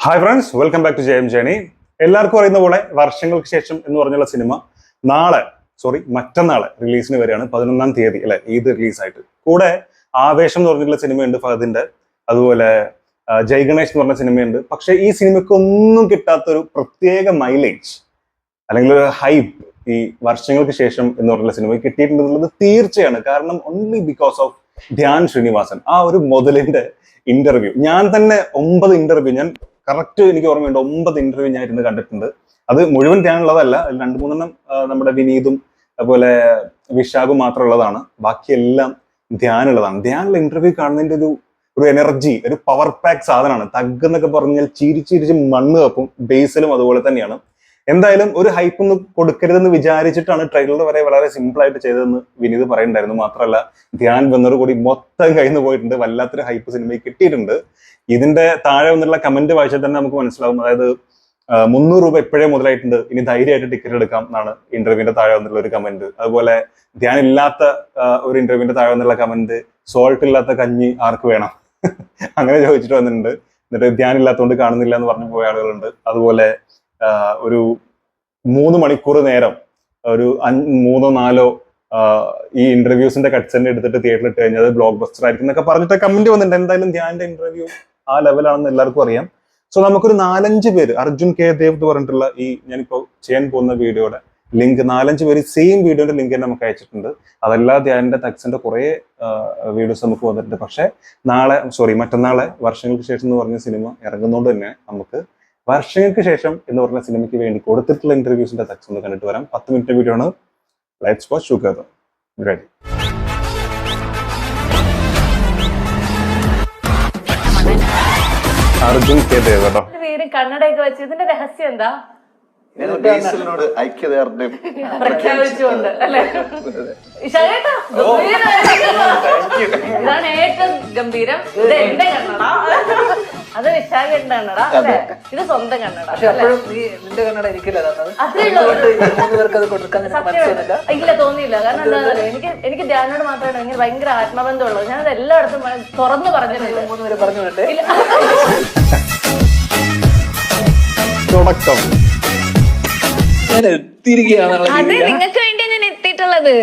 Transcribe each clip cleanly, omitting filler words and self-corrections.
Hi friends, welcome back to Jayam journey. എല്ലാവർക്കും അറിയുന്ന പോലെ വർഷങ്ങൾക്ക് ശേഷം എന്ന് പറഞ്ഞുള്ള സിനിമ മറ്റന്നാള് റിലീസിന് വരികയാണ്. 11-ാം തീയതി അല്ലെ, ഈദ് റിലീസായിട്ട്. കൂടെ ആവേശം എന്ന് പറഞ്ഞിട്ടുള്ള സിനിമയുണ്ട് ഫഹദിന്റെ, അതുപോലെ ജയ് ഗണേഷ് എന്ന് പറഞ്ഞ സിനിമയുണ്ട്. പക്ഷെ ഈ സിനിമയ്ക്ക് ഒന്നും കിട്ടാത്തൊരു പ്രത്യേക മൈലേജ് അല്ലെങ്കിൽ ഒരു ഹൈപ്പ് ഈ വർഷങ്ങൾക്ക് ശേഷം എന്ന് പറഞ്ഞുള്ള സിനിമയ്ക്ക് കിട്ടിയിട്ടുണ്ടെന്നുള്ളത് തീർച്ചയാണ്. കാരണം only because of Dhyan Sreenivasan. ആ ഒരു മുതലിന്റെ ഇന്റർവ്യൂ, ഞാൻ തന്നെ 9 ഇന്റർവ്യൂ, ഞാൻ കറക്റ്റ് എനിക്ക് ഓർമ്മയുണ്ട്, 9 ഇന്റർവ്യൂ ഞാൻ ഇരുന്ന് കണ്ടിട്ടുണ്ട്. അത് മുഴുവൻ ധ്യാനുള്ളതല്ല, 2-3 നമ്മുടെ വിനീതും അതുപോലെ വിശാഖും മാത്രമുള്ളതാണ്. ബാക്കിയെല്ലാം ധ്യാനുള്ളതാണ്. ധ്യാനുള്ള ഇന്റർവ്യൂ കാണുന്നതിന്റെ ഒരു എനർജി, ഒരു പവർ പാക്ക് സാധനമാണ്. തഗ് എന്നൊക്കെ പറഞ്ഞാൽ ചിരിച്ചിരിച്ച് മണ്ണ് കപ്പും. ബേസിലും അതുപോലെ തന്നെയാണ്. എന്തായാലും ഒരു ഹൈപ്പ് ഒന്നും കൊടുക്കരുതെന്ന് വിചാരിച്ചിട്ടാണ് ട്രെയിലർ വരെ വളരെ സിമ്പിൾ ആയിട്ട് ചെയ്തതെന്ന് വിനീത് പറയുന്നുണ്ടായിരുന്നു. മാത്രമല്ല ധ്യാൻ വന്നതോട് കൂടി മൊത്തം കയ്യിൽ പോയിട്ടുണ്ട്. വല്ലാത്തൊരു ഹൈപ്പ് സിനിമയ്ക്ക് കിട്ടിയിട്ടുണ്ട്. ഇതിന്റെ താഴെ വന്നുള്ള കമന്റ് വായിച്ചാൽ തന്നെ നമുക്ക് മനസ്സിലാവും. അതായത് 300 രൂപ ഇപ്പോഴേ മുതലായിട്ടുണ്ട്, ഇനി ധൈര്യമായിട്ട് ടിക്കറ്റ് എടുക്കാം എന്നാണ് ഇന്റർവ്യൂവിന്റെ താഴെ വന്നുള്ള ഒരു കമന്റ്. അതുപോലെ ധ്യാൻ ഇല്ലാത്ത ഒരു ഇന്റർവ്യൂവിന്റെ താഴെ വന്നുള്ള കമന്റ്, സോൾട്ട് ഇല്ലാത്ത കഞ്ഞി ആർക്ക് വേണം അങ്ങനെ ചോദിച്ചിട്ട് വന്നിട്ടുണ്ട്. എന്നിട്ട് ധ്യാൻ ഇല്ലാത്തതുകൊണ്ട് കാണുന്നില്ല എന്ന് പറഞ്ഞു പോയ ആളുകളുണ്ട്. അതുപോലെ ഒരു 3 മണിക്കൂർ നേരം, ഒരു 3-4 ഈ ഇന്റർവ്യൂസിന്റെ കട്ട്സ് തന്നെ എടുത്തിട്ട് തിയേറ്ററിൽ ഇട്ട് കഴിഞ്ഞാൽ ബ്ലോക്ക് ബസ്റ്റർ ആയിരിക്കും എന്നൊക്കെ പറഞ്ഞിട്ട് കമന്റ് വന്നിട്ടുണ്ട്. എന്തായാലും ധ്യാന്റെ ഇന്റർവ്യൂ ആ ലെവലാണെന്ന് എല്ലാവർക്കും അറിയാം. സോ നമുക്കൊരു 4-5 പേര്, അർജുൻ കെ ദേവ് എന്ന് പറഞ്ഞിട്ടുള്ള ഈ ഞാനിപ്പോ ചെയ്യാൻ പോകുന്ന വീഡിയോയുടെ ലിങ്ക് 4-5 പേര് സെയിം വീഡിയോയുടെ ലിങ്ക് തന്നെ നമുക്ക് അയച്ചിട്ടുണ്ട്. അതല്ലാതെ ധ്യാനിന്റെ തക്സിന്റെ കുറെ വീഡിയോസ് നമുക്ക് വന്നിട്ടുണ്ട്. പക്ഷെ മറ്റന്നാളെ വർഷങ്ങൾക്ക് ശേഷം എന്ന് പറഞ്ഞ സിനിമ ഇറങ്ങുന്നതുകൊണ്ട് തന്നെ നമുക്ക് വർഷങ്ങൾക്ക് ശേഷം എന്ന് പറഞ്ഞ സിനിമയ്ക്ക് വേണ്ടി കൊടുത്തിട്ടുള്ള ഇന്റർവ്യൂസിന്റെ തക്സ് ഒന്ന് കണ്ടിട്ട് വരാം. 10 മിനിറ്റ് വീഡിയോ ആണ്. Let's watch together. Ready? Arjun K Dev കേട്ടോ. കണ്ണടയൊക്കെ വെച്ച് ഇതിന്റെ രഹസ്യം എന്താ? ഐക്യദാർഢ്യം പ്രഖ്യാപിച്ചുകൊണ്ട് അല്ലെ? ഇതാണ് ഏറ്റവും ഗംഭീരം. ഇത് എന്റെ കണ്ണട, അത് വിശാഖന്റെ കണ്ണട, ഇത് സ്വന്തം കണ്ണട. ഇല്ല, തോന്നിയില്ല. കാരണം എന്താ പറയുക, എനിക്ക് ധ്യാനോട് മാത്രമാണ് ഭയങ്കര ആത്മബന്ധമുള്ളത്. ഞാനത് എല്ലായിടത്തും തുറന്നു പറഞ്ഞിട്ടുണ്ട്. അത് നിങ്ങൾക്ക് വേണ്ടി ഞാൻ എത്തിയിട്ടുള്ളത്.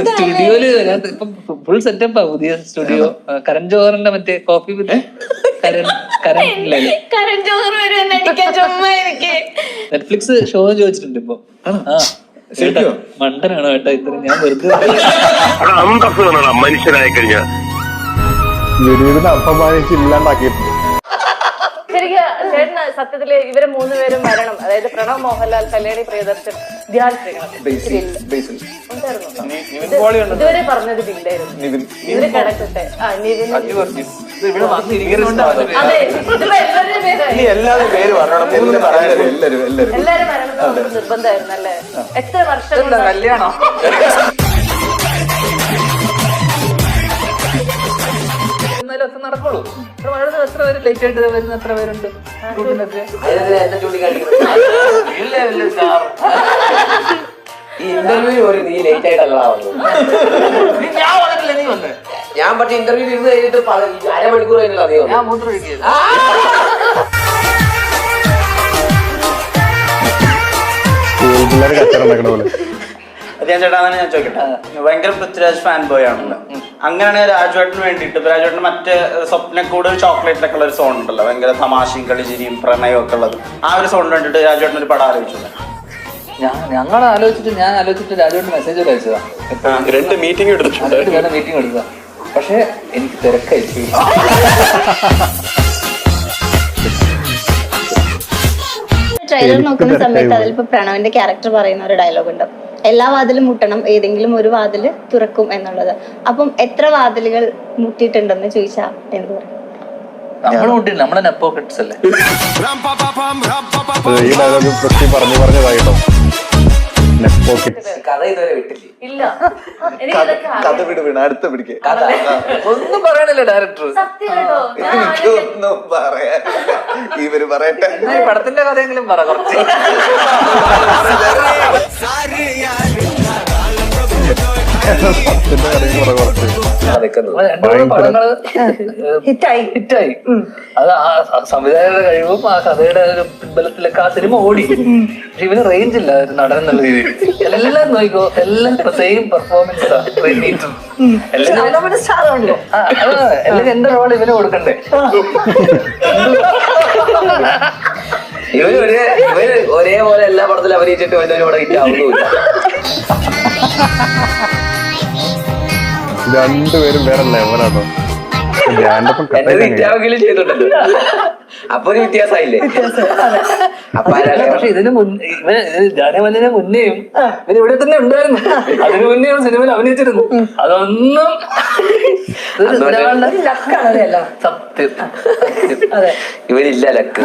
സ്റ്റുഡിയോയില് ഫുൾ സെറ്റപ്പാ. പുതിയ സ്റ്റുഡിയോ. കരൺ ജോഹറിന്റെ മറ്റേ കോഫി വിത്ത് കരൺ ജോഹർ വരുമെന്ന് അടിക്കാൻ ചുമ്മാ എനിക്ക്. നെറ്റ്ഫ്ലിക്സ് ഷോ ചോദിച്ചിട്ടുണ്ട് ഇപ്പൊ. മണ്ടനാണോ കേട്ടോ ഇത്ര? ഞാൻ വെറുതെ മനുഷ്യനായി കഴിഞ്ഞ ഇല്ലാണ്ടാക്കിയിട്ടുണ്ട്. ശരിക്കും ചേട്ടന് സത്യത്തില് ഇവര് 3 പേരും വരണം. അതായത് പ്രണവ് മോഹൻലാൽ, കല്യാണി പ്രിയദർശൻ, ധ്യാൻ ശ്രീനിവാസൻ ഇതുവരെ പറഞ്ഞത് ബില്ലായിരുന്നു. ഇവര് കിടക്കട്ടെ. അതെ, എല്ലാവരും വരണം നിർബന്ധമായിരുന്നു അല്ലേ? എത്ര വർഷം കല്യാണം? നടക്കുള്ളൂ. എത്ര പേര് ലേറ്റ് ആയിട്ട് വരുന്ന എത്ര പേരുണ്ട്? ഈ ഇന്റർവ്യൂ നീ ലേറ്റ് ആയിട്ടല്ല ഞാൻ പക്ഷെ ഇന്റർവ്യൂ ഇരുന്ന് കഴിഞ്ഞിട്ട് 1/2 മണിക്കൂർ കഴിഞ്ഞില്ല നീ ഞാൻ മൂത്രം ഒഴിക്കുക. ഞാൻ ചേട്ടാ ഞാൻ ചോദിക്കട്ടെ, ഭയങ്കര പൃഥ്വിരാജ് ഫാൻ ബോയ് ആണല്ലോ. അങ്ങനെയാണെങ്കിൽ രാജുവേട്ടന് വേണ്ടിയിട്ട് രാജുവേട്ടന് മറ്റേ സ്വപ്നക്കൂട് ചോക്ലേറ്റിലൊക്കെ ഉള്ള ഒരു സോൺ ഉണ്ടല്ലോ, ഭയങ്കര തമാശയും കളിചിരിയും പ്രണയവും ഒക്കെ ഉള്ളത്. ആ ഒരു സോണിന് വേണ്ടിയിട്ട് രാജുവേട്ടൻ ഒരു പടം ആലോചിച്ചില്ല? ഞാൻ ആലോചിച്ചിട്ട് രാജുവേട്ടൻ മെസ്സേജ് അയച്ചതാ. 2 മീറ്റിംഗ് എടുത്തിട്ടുണ്ട്. മീറ്റിംഗ് എടുത്തതാ. പക്ഷെ എനിക്ക് തിരക്കായി. ട്രെയിലർ നോക്കുന്ന സമയത്ത് അതിലിപ്പോ പ്രണവിന്റെ ക്യാരക്ടർ പറയുന്ന ഒരു ഡയലോഗ് ഉണ്ട്, എല്ലാ വാതിലും മുട്ടണം, ഏതെങ്കിലും ഒരു വാതില് തുറക്കും എന്നുള്ളത്. അപ്പം എത്ര വാതിലുകൾ മുട്ടിയിട്ടുണ്ടെന്ന് ചോദിച്ചാ എന്ത് പറയും? നമ്മളെ നെപ്പോ കിഡ്സ് അല്ലേ? ഈ ഡയലോഗ് പറഞ്ഞതായിട്ടോ. കഥ ഇതുവരെ വിട്ടില്ലേ? ഇല്ല. കഥ വിട്, അടുത്ത പിടിക്കേ. ഒന്നും പറയണില്ല ഡയറക്ടർ. എനിക്കൊന്നും പറയാനില്ല, ഇവര് പറയട്ടെ. പടത്തിന്റെ കഥയെങ്കിലും പറ കുറച്ച്. സത്യത്തിന്റെ കാര്യം കുറെ കുറച്ച് രണ്ടു പടങ്ങള് ഹിറ്റായി അത് ആ സംവിധായകരുടെ കഴിവും ആ കഥയുടെ ഒരു ബലത്തിലൊക്കെ ആ സിനിമ ഓടി. പക്ഷെ ഇവന് റേഞ്ച് ഇല്ല ഒരു നടൻ എന്നുള്ള രീതിയിൽ. എല്ലാം നോക്കിക്കോ, എല്ലാം സെയിം പെർഫോമൻസ് എല്ലാം എന്റെ റോൾ ഇവന് കൊടുക്കണ്ടേ. ഇവര് ഒരേപോലെ എല്ലാ പടത്തിലും അഭിനയിച്ചിട്ട് ഒരു പടം ഹിറ്റ് ആവുന്നുമില്ല. രണ്ടുപേരും വേറെ ലെവലാണോ. എന്റെ ഹിറ്റാവെങ്കിലും ചെയ്തിട്ടുണ്ടല്ലോ, അപ്പൊ ഒരു വ്യത്യാസമായില്ലേ. പക്ഷെ ഇതിന് മുന്നേ ഇവന് ജാനമല്ലിന് മുന്നേയും ഇവന് ഇവിടെ തന്നെ ഉണ്ടായിരുന്നു. അതിനു മുന്നേ സിനിമയിൽ അഭിനയിച്ചിരുന്നു. അതൊന്നും സത്യം ഇവരില്ല ലക്ക്.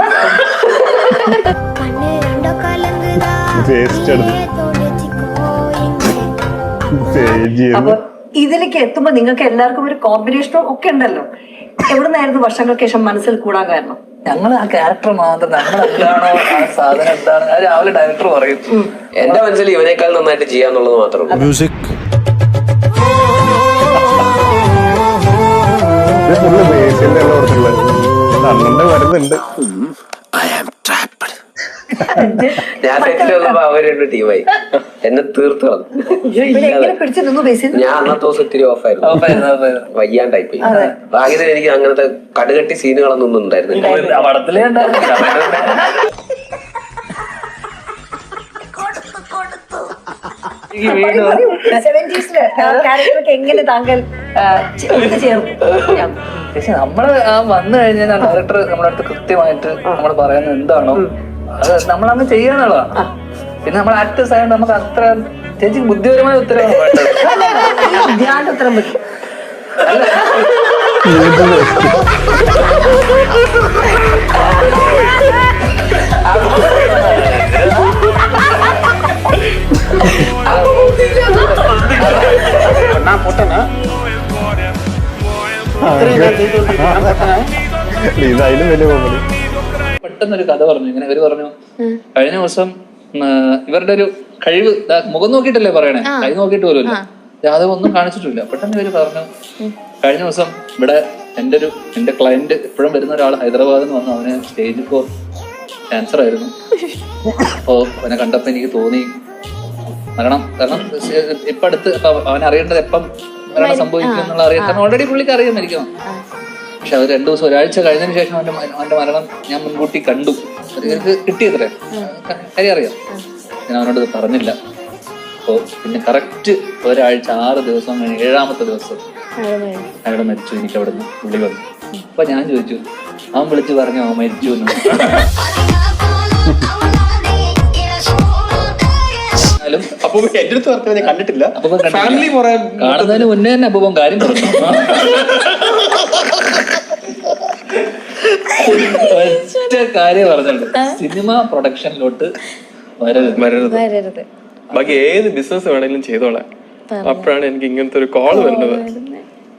അപ്പൊ ഇതിലേക്ക് എത്തുമ്പോ നിങ്ങൾക്ക് എല്ലാവർക്കും ഒരു കോമ്പിനേഷനും ഒക്കെ ഉണ്ടല്ലോ. എവിടുന്നായിരുന്നു വർഷങ്ങൾക്ക് ശേഷം മനസ്സിൽ കൂടാൻ കാരണം? ഞങ്ങൾ ആ ക്യാരക്ടർ മാത്രം, ഞങ്ങൾ എന്താണോ ആ സാധനം എന്താണ് അത് രാവിലെ ഡയറക്ടർ പറയും. എന്റെ മനസ്സിൽ ഇവനേക്കാൾ നന്നായിട്ട് ചെയ്യാന്നുള്ളത് മാത്രമേ മ്യൂസിക് വരുന്നുണ്ട്. ഞാൻ സെറ്റിലുള്ളപ്പോ അവരുടെ ടീമായി എന്നെ തീർത്തു കളഞ്ഞു. ഞാൻ അന്നത്തെ ദിവസം ഇത്തിരി ഓഫായിരുന്നു, വയ്യാണ്ടായി പോയി. ഭാഗ്യത്തിന് എനിക്ക് അങ്ങനത്തെ കടുകട്ടി സീനുകളൊന്നും ഉണ്ടായിരുന്നില്ല. പടത്തിലേ എങ്ങനെ താങ്കൾ പക്ഷെ നമ്മള് ആ വന്നു കഴിഞ്ഞാൽ ഡയറക്ടർ നമ്മുടെ അടുത്ത് കൃത്യമായിട്ട് നമ്മൾ പറയുന്നത് എന്താണോ അത് നമ്മളങ്ങ് ചെയ്യാന്നുള്ളതാണ്. പിന്നെ നമ്മൾ ആക്ടേഴ്സ് ആയതുകൊണ്ട് നമുക്ക് അത്ര ചേച്ചി ബുദ്ധിപരമായ ഉത്തരവാണ് വേണ്ടത്. പെട്ടെന്നൊരു കഥ പറഞ്ഞു. ഇങ്ങനെ ഇവര് പറഞ്ഞു കഴിഞ്ഞ ദിവസം ഇവരുടെ ഒരു കഴിവ് മുഖം നോക്കിയിട്ടല്ലേ പറയണേ, കൈ നോക്കിയിട്ട് പോലുമല്ല, ജാതകം ഒന്നും കാണിച്ചിട്ടില്ല. പെട്ടെന്ന് ഇവര് പറഞ്ഞു കഴിഞ്ഞ ദിവസം ഇവിടെ എന്റെ ക്ലയന്റ് എപ്പോഴും വരുന്ന ഒരാൾ ഹൈദരാബാദിൽ നിന്ന് വന്നു. അവന് സ്റ്റേജ് 4 ക്യാൻസർ ആയിരുന്നു. അപ്പോ അവനെ കണ്ടപ്പോ എനിക്ക് തോന്നി മരണം, കാരണം ഇപ്പൊ അടുത്ത് അവൻ അറിയേണ്ടത് എപ്പം മരണം സംഭവിക്കും എന്നുള്ള അറിയാം. കാരണം ഓൾറെഡി പുള്ളിക്ക് അറിയാൻ മരിക്കണം. പക്ഷെ അത് 2 ദിവസം ഒരാഴ്ച കഴിഞ്ഞതിന് ശേഷം അവന്റെ മരണം ഞാൻ മുൻകൂട്ടി കണ്ടു. എനിക്ക് കിട്ടിയത്രേ, കാര്യം അറിയാം. ഞാൻ അവനോട് ഇത് പറഞ്ഞില്ല. അപ്പോ പിന്നെ കറക്റ്റ് ഒരാഴ്ച 6 ദിവസം കഴിഞ്ഞ് 7ാമത്തെ ദിവസം അയാൾ മരിച്ചു. എനിക്ക് അവിടെ നിന്ന് വിളി വന്നു. അപ്പൊ ഞാൻ ചോദിച്ചു, അവൻ വിളിച്ചു പറഞ്ഞു അവൻ മരിച്ചു എന്ന്. അപ്പൊ എന്റെ അടുത്ത് പറഞ്ഞത് ഞാൻ കണ്ടിട്ടില്ല. കാണുന്നതിന് മുന്നേ തന്നെ അപ്പൂപ്പൻ കാര്യം പറഞ്ഞു. ഒറ്റ കാര്യം പറഞ്ഞിട്ടുണ്ട്, സിനിമ പ്രൊഡക്ഷനിലോട്ട് വരരുത്. ബാക്കി ഏത് ബിസിനസ് വേണമെങ്കിലും ചെയ്തോളാം. അപ്പോഴാണ് എനിക്ക് ഇങ്ങനത്തെ ഒരു കോള് വരുന്നത്.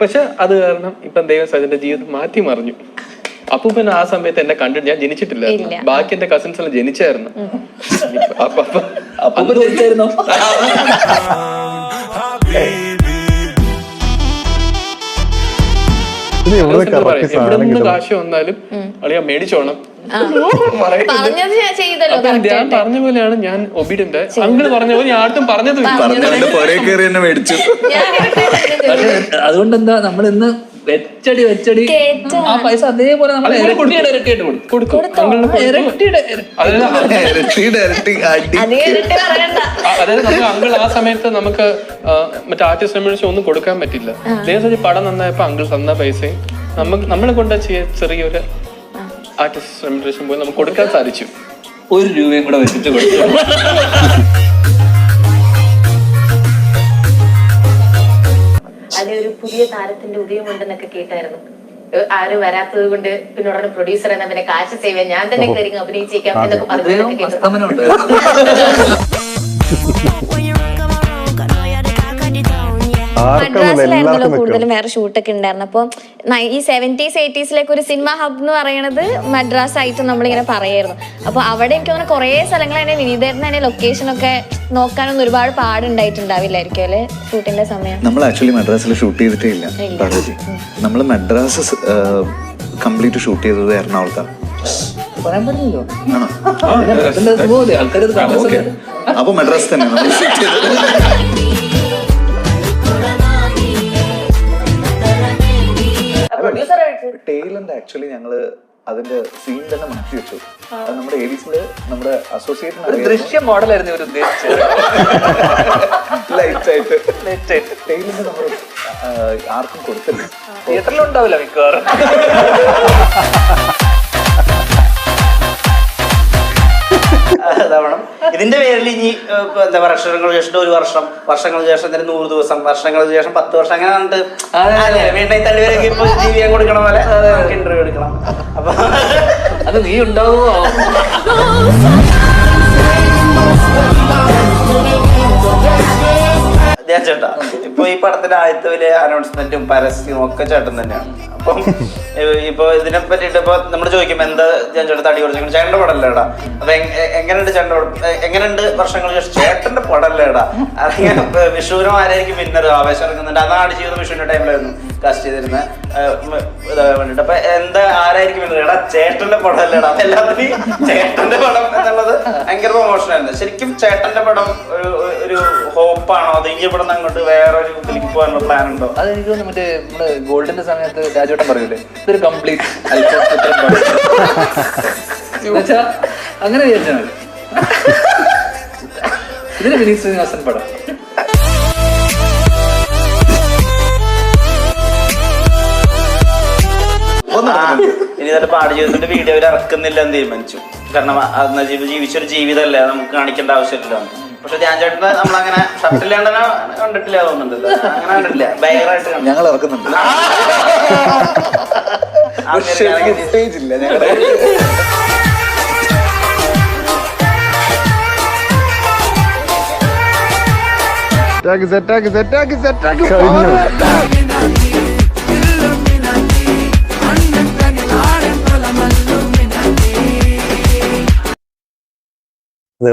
പക്ഷെ അത് കാരണം ഇപ്പം ദൈവം സജിന്റെ ജീവിതം മാറ്റി മറിഞ്ഞു. അപ്പൂപ്പൻ ആ സമയത്ത് എന്നെ കണ്ടിട്ട് ഞാൻ ജനിച്ചിട്ടില്ല. ബാക്കി എന്റെ കസിൻസ് എല്ലാം ജനിച്ചായിരുന്നു. അപ്പൂപ്പൻ ജനിച്ചായിരുന്നോ? എവിടെ കാശ് വന്നാലും അളിയാ മേടിച്ചോണം. ഞാൻ പറഞ്ഞ പോലെയാണ് ഞാൻ ഒബീഡിയന്റ്. അങ്കിള് പറഞ്ഞ പോലെ ഞാൻ ആർക്കും പറഞ്ഞത് മേടിച്ചു. അതുകൊണ്ട് എന്താ നമ്മൾ ഇന്ന് വെച്ചടി ആ പൈസ അതേപോലെ നമ്മൾ അതായത് നമുക്ക് അങ്കിൾ ആ സമയത്ത് നമുക്ക് മറ്റേ ആർട്ടിസ്റ്റ് റെമ്യൂണറേഷൻ ഒന്നും കൊടുക്കാൻ പറ്റില്ല. ദേവസ്വം പടം നന്നായപ്പോ അങ്കിൾ തന്ന പൈസയും നമ്മളെ കൊണ്ട് ചെറിയൊരു ആർട്ടിസ്റ്റ് റെമ്യൂണറേഷൻ പോയി നമുക്ക് കൊടുക്കാൻ സാധിച്ചു. 1 രൂപയും കൂടെ വെച്ചിട്ട് കൊടുത്തു. അതിൽ ഒരു പുതിയ താരത്തിന്റെ ഉദയമുണ്ടെന്നൊക്കെ കേട്ടായിരുന്നു. ആരും വരാത്തത് കൊണ്ട് പിന്നെ ഉടനെ പ്രൊഡ്യൂസർ എന്ന പിന്നെ കാശ് സേവ് ചെയ്യാൻ ഞാൻ തന്നെ കയറി അഭിനയിച്ചേക്കാം എന്നൊക്കെ പറഞ്ഞു. മദ്രാസിലായിരുന്നല്ലോ കൂടുതലും വേറെ ഷൂട്ടൊക്കെ ഉണ്ടായിരുന്നു. അപ്പോൾ ഈ 70s 80s ഒരു സിനിമ ഹബ് എന്ന് പറയുന്നത് മദ്രാസ് ആയിട്ട് നമ്മളിങ്ങനെ പറയായിരുന്നു. അപ്പോൾ അവിടെ എനിക്ക് തോന്നുന്നു കുറേ സ്ഥലങ്ങൾ തന്നെ വിനീതേട്ടൻ തന്നെ ലൊക്കേഷനൊക്കെ നോക്കാനൊന്നും ഒരുപാട് പാടുണ്ടായിട്ടുണ്ടാവില്ലായിരിക്കും അല്ലെ ഷൂട്ടിന്റെ സമയം? നമ്മൾ ആക്ച്വലി മദ്രാസിൽ ഷൂട്ട് ചെയ്തിട്ടേ ഇല്ല പാർവതി. നമ്മൾ മദ്രാസ് കംപ്ലീറ്റ് ഷൂട്ട് ചെയ്തത് എറണാകുളത്താണ്. പറയാൻ പറ്റില്ലല്ലോ. അപ്പൊ മദ്രാസ് തന്നെ നമ്മൾ ഷൂട്ട് ചെയ്തത്. ടെയിലന്റ് ആക്ച്വലി ഞങ്ങള് അതിന്റെ സീൻ തന്നെ മാറ്റി വെച്ചു. അത് നമ്മുടെ ഏരീസില് നമ്മുടെ അസോസിയേറ്റ് ദൃശ്യ മോഡലായിരുന്നു ഇവർ ഉദ്ദേശിച്ചത്. ലൈറ്റ് ആയിട്ട് ടെയിലന്റ് നമ്മൾ ആർക്കും കൊടുത്തില്ല. തിയേറ്ററിലും ഉണ്ടാവില്ല മിക്കവാറും. അതാവണം. ഇതിന്റെ പേരിൽ ഇനി എന്താ പറയുക, വർഷങ്ങൾക്ക് ശേഷം 1 വർഷം, വർഷങ്ങൾക്ക് ശേഷം 100 ദിവസം, വർഷങ്ങൾക്ക് ശേഷം 10 വർഷം, അങ്ങനെ കണ്ടിട്ട് വീണ്ടും തള്ളിവരൊക്കെ ഇപ്പൊ ജീവിക്കാൻ കൊടുക്കണ പോലെ ഇന്റർവ്യൂ എടുക്കണം. അപ്പൊ അത് നീ ഉണ്ടാവുമോ? ഞാൻ ചേട്ടാ ഇപ്പൊ ഈ പടത്തിന്റെ ആദ്യത്തെ വലിയ അനൗൺസ്മെന്റും പരസ്യവും ഒക്കെ ചേട്ടൻ തന്നെയാണ്. അപ്പം ഇപ്പൊ ഇതിനെ പറ്റിയിട്ട് ഇപ്പൊ നമ്മൾ ചോദിക്കും എന്താ ഞാൻ ചേട്ടൻ തടി കുറച്ചു, ചേട്ടന്റെ പടല്ലേടാ. അപ്പൊ എങ്ങനെയുണ്ട് ചേട്ടന്റെ പടം, എങ്ങനെയുണ്ട് വർഷങ്ങൾക്ക് ശേഷം ചേട്ടന്റെ പടല്ലേടാ. അതിങ്ങനെ വിഷുവിനും ആരായിരിക്കും വിന്നർ, ആവേശം ഇറങ്ങുന്നുണ്ട്. അന്ന് ആടുജീവിതം വിഷുവിന്റെ ടൈമിലായിരുന്നു കാസ്റ്റ് ചെയ്തിരുന്നത് വേണ്ടിട്ട്. അപ്പൊ എന്താ ആരായിരിക്കും വിന്നർ, എടാ ചേട്ടന്റെ പടല്ലേടാ. അപ്പൊ എല്ലാത്തിനും ചേട്ടന്റെ പടം എന്നുള്ളത് ഭയങ്കര പ്രൊമോഷൻ ആയിരുന്നു. ശരിക്കും ചേട്ടന്റെ പടം ഒരു ഹോപ്പാണോ, അത് ഇനി ഇവിടെ നിന്ന് അങ്ങോട്ട് വേറൊരു ഇതിലേക്ക് പോകാനുള്ള പ്ലാൻ ഉണ്ടോ? അതെനിക്ക് മറ്റേ നമ്മള് ഗോൾഡിന്റെ സമയത്ത് രാജോട്ടൻ പറയൂലേ, ഇതൊരു കംപ്ലീറ്റ് അങ്ങനെ വിചാരിച്ചാൽ മതി. ഇതിന് വിനീത് ശ്രീനിവാസൻ പടം. ഇനി തന്നെ പാടുജീവിതത്തിന്റെ വീഡിയോ അവർ ഇറക്കുന്നില്ല എന്ന് തീരുമാനിച്ചു. കാരണം ജീവിച്ചൊരു ജീവിതമല്ലേ, നമുക്ക് കാണിക്കേണ്ട ആവശ്യമില്ല. പക്ഷെ ധ്യാൻ ചേട്ടന് നമ്മളങ്ങനെ ഷർട്ടില്ലാണ്ട് കണ്ടിട്ടില്ല തോന്നുന്നുണ്ട്. അങ്ങനെ കണ്ടിട്ടില്ല, ഭയങ്കരമായിട്ട് ഞങ്ങൾ ഇറക്കുന്നുണ്ട്. സ്റ്റേജ് ഇല്ല ഞങ്ങളുടെ.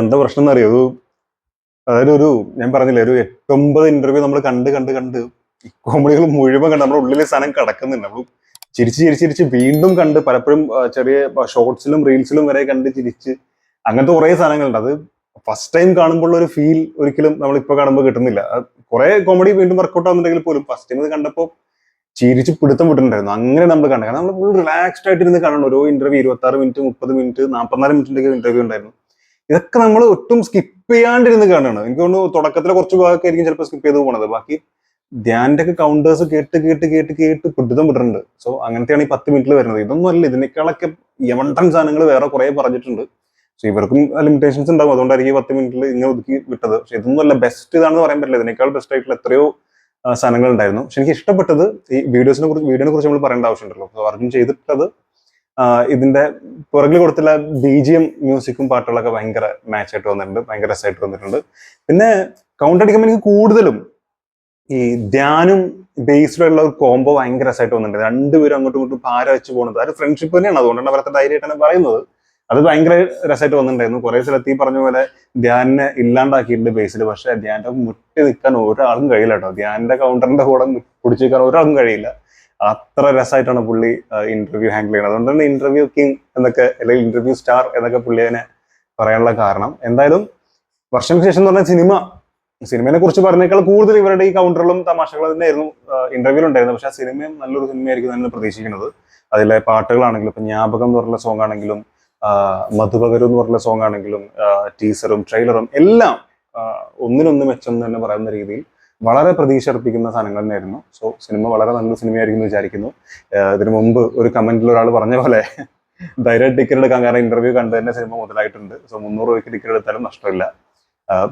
എന്താ പ്രശ്നം എന്നറിയോ, അതായത് ഞാൻ പറഞ്ഞില്ലേ, ഒരു 8-9 ഇന്റർവ്യൂ നമ്മൾ കണ്ട് ഈ കോമഡികൾ മുഴുവൻ കണ്ട് നമ്മുടെ ഉള്ളിലെ സാധനം കിടക്കുന്നുണ്ട്. നമ്മൾ ചിരിച്ച് വീണ്ടും കണ്ട് പലപ്പോഴും ചെറിയ ഷോർട്സിലും റീൽസിലും വരെ കണ്ട് ചിരിച്ച് അങ്ങനത്തെ കുറേ സാധനങ്ങളുണ്ട്. അത് ഫസ്റ്റ് ടൈം കാണുമ്പോൾ ഒരു ഫീൽ ഒരിക്കലും നമ്മളിപ്പോൾ കാണുമ്പോൾ കിട്ടുന്നില്ല. കുറെ കോമഡി വീണ്ടും വർക്കൗട്ട് ആവുന്നുണ്ടെങ്കിൽ പോലും ഫസ്റ്റ് ടൈം ഇത് കണ്ടപ്പോൾ ചിരിച്ച് പിടുത്തം വിട്ടിട്ടുണ്ടായിരുന്നു. അങ്ങനെ നമ്മൾ കണ്ടത്, കാരണം നമ്മൾ ഫുൾ റിലാക്സ്ഡ് ആയിട്ട് ഇരുന്ന് കാണണം. ഓരോ ഇന്റർവ്യൂ 26 മിനിറ്റ്, 30 മിനിറ്റ്, 44 മിനിറ്റിന്റെ ഇന്റർവ്യൂ ഉണ്ടായിരുന്നു. ഇതൊക്കെ നമ്മൾ ഒട്ടും സ്കിപ്പ് ചെയ്യാണ്ടിരുന്ന് കാണുകയാണ്. എനിക്ക് തോന്നുന്നു തുടക്കത്തിലെ കുറച്ച് ഭാഗമൊക്കെ ആയിരിക്കും ചിലപ്പോൾ സ്കിപ്പ് ചെയ്ത് പോകണത്. ബാക്കി ധ്യാന്റെ ഒക്കെ കൗണ്ടേഴ്സ് കേട്ട് പിടുത്തം വിട്ടിട്ടുണ്ട്. സോ അങ്ങനത്തെയാണ് ഈ 10 മിനിറ്റിൽ വരുന്നത്. ഇതൊന്നും അല്ല, ഇതിനേക്കാളൊക്കെ യമണ്ടൻ സാധനങ്ങൾ വേറെ കുറെ പറഞ്ഞിട്ടുണ്ട്. സോ ഇവർക്കും ലിമിറ്റേഷൻസ് ഉണ്ടാവും, അതുകൊണ്ടായിരിക്കും 10 മിനിറ്റിൽ ഇങ്ങനെ ഒതുക്കി വിട്ടത്. പക്ഷെ ഇതൊന്നും അല്ല ബെസ്റ്റ് ഇതാണെന്ന് പറയാൻ പറ്റില്ല. ഇതിനേക്കാൾ ബെസ്റ്റ് ആയിട്ടുള്ള എത്രയോ സാധനങ്ങൾ ഉണ്ടായിരുന്നു. പക്ഷെ എനിക്ക് ഇഷ്ടപ്പെട്ടത് ഈ വീഡിയോനെ കുറിച്ച് നമ്മൾ പറയേണ്ട ആവശ്യമുണ്ടല്ലോ. സോ അർജുൻ ചെയ്തിട്ടുള്ളത് ഇതിന്റെ പുറകിൽ കൊടുത്തുള്ള BGM മ്യൂസിക്കും പാട്ടുകളൊക്കെ ഭയങ്കര മാച്ച് ആയിട്ട് വന്നിട്ടുണ്ട്, ഭയങ്കര രസമായിട്ട് വന്നിട്ടുണ്ട്. പിന്നെ കൗണ്ട് അടിക്കുമ്പോൾ എനിക്ക് കൂടുതലും ഈ ധ്യാനും ബേസിലുള്ള ഒരു കോംബോ ഭയങ്കര രസമായിട്ട് വന്നിട്ടുണ്ട്. രണ്ടുപേരും അങ്ങോട്ടും ഇങ്ങോട്ടും പാര വെച്ച് പോകുന്നത് അത് ഫ്രണ്ട്ഷിപ്പ് തന്നെയാണ്, അതുകൊണ്ടാണ് അവരുടെ ധൈര്യമായിട്ടാണ് പറയുന്നത്. അത് ഭയങ്കര രസമായിട്ട് വന്നിട്ടുണ്ടായിരുന്നു. കുറെ സ്ഥലത്ത് ഈ പറഞ്ഞ പോലെ ധ്യാനെ ഇല്ലാണ്ടാക്കിയിട്ടുണ്ട് ബേസിൽ. പക്ഷെ ധ്യാന്റെ മുട്ടി നിൽക്കാൻ ഒരാളും കഴിയില്ല കേട്ടോ. ധ്യാന്റെ കൗണ്ടറിന്റെ കൂടെ പിടിച്ചു നിൽക്കാൻ ഒരാളും കഴിയില്ല. അത്ര രസമായിട്ടാണ് പുള്ളി ഇന്റർവ്യൂ ഹാൻഡിൽ ചെയ്യുന്നത്. അതുകൊണ്ടാണ് ഇന്റർവ്യൂ കിങ് എന്നൊക്കെ, അല്ലെങ്കിൽ ഇന്റർവ്യൂ സ്റ്റാർ എന്നൊക്കെ പുള്ളിയെ പറയാനുള്ള കാരണം. എന്തായാലും വർഷങ്ങൾക്ക് ശേഷം എന്ന് പറഞ്ഞ സിനിമയെ കുറിച്ച് പറഞ്ഞേക്കാൾ കൂടുതൽ ഇവരുടെ ഈ കൗണ്ടറുകളും തമാശകളും തന്നെയായിരുന്നു ഇന്റർവ്യൂവിൽ ഉണ്ടായിരുന്നത്. പക്ഷെ ആ സിനിമയും നല്ലൊരു സിനിമയായിരിക്കും തന്നെ പ്രതീക്ഷിക്കുന്നത്. അതിലെ പാട്ടുകളാണെങ്കിലും, ഇപ്പൊ ജ്ഞാപകം എന്ന് പറഞ്ഞ സോങ് ആണെങ്കിലും, മധുപകരു എന്ന് പറഞ്ഞ സോങ് ആണെങ്കിലും, ടീസറും ട്രെയിലറും എല്ലാം ഒന്നിനൊന്ന് മെച്ചം എന്ന് തന്നെ പറയുന്ന രീതിയിൽ വളരെ പ്രതീക്ഷ അർപ്പിക്കുന്ന സാധനങ്ങൾ തന്നെയായിരുന്നു. സോ സിനിമ വളരെ നല്ലൊരു സിനിമയായിരിക്കും എന്ന് വിചാരിക്കുന്നു. ഇതിനു മുമ്പ് ഒരു കമന്റിൽ ഒരാൾ പറഞ്ഞ പോലെ ധൈര്യമായിട്ട് ടിക്കറ്റ് എടുക്കാൻ, കാരണം ഇന്റർവ്യൂ കണ്ട് തന്നെ സിനിമ മുതലായിട്ടുണ്ട്. സോ 300 രൂപയ്ക്ക് ടിക്കറ്റ് എടുത്താലും നഷ്ടമില്ല.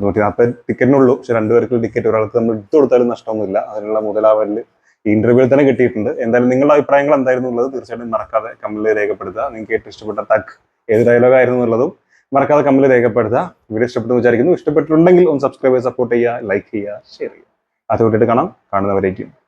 140 ടിക്കറ്റിനുള്ളൂ. പക്ഷെ 2 പേർക്ക് ടിക്കറ്റ് ഒരാൾക്ക് നമ്മൾ എടുത്തു കൊടുത്താലും നഷ്ടമൊന്നുമില്ല. അതിനുള്ള മുതലാവല് ഈ ഇന്റർവ്യൂവിൽ തന്നെ കിട്ടിയിട്ടുണ്ട്. എന്തായാലും നിങ്ങളുടെ അഭിപ്രായങ്ങൾ എന്തായിരുന്നു ഉള്ളത് തീർച്ചയായിട്ടും മറക്കാതെ കമന്റിൽ രേഖപ്പെടുത്തുക. നിങ്ങൾക്ക് ഏറ്റവും ഇഷ്ടപ്പെട്ട ടഗ് ഏത് ഡയലോഗ് ആയിരുന്നു എന്നുള്ളതും മറക്കാതെ കമന്റിൽ രേഖപ്പെടുത്തുക. വീഡിയോ ഇഷ്ടപ്പെട്ടു വിചാരിക്കുന്നു. ഇഷ്ടപ്പെട്ടിട്ടുണ്ടെങ്കിൽ ഒന്ന് സബ്സ്ക്രൈബ് ചെയ്ത് സപ്പോർട്ട് ചെയ്യുക, ലൈക്ക് ചെയ്യുക, ഷെയർ ചെയ്യുക. അത് വിട്ടിട്ട് കാണാം. കാണുന്നവരേക്കും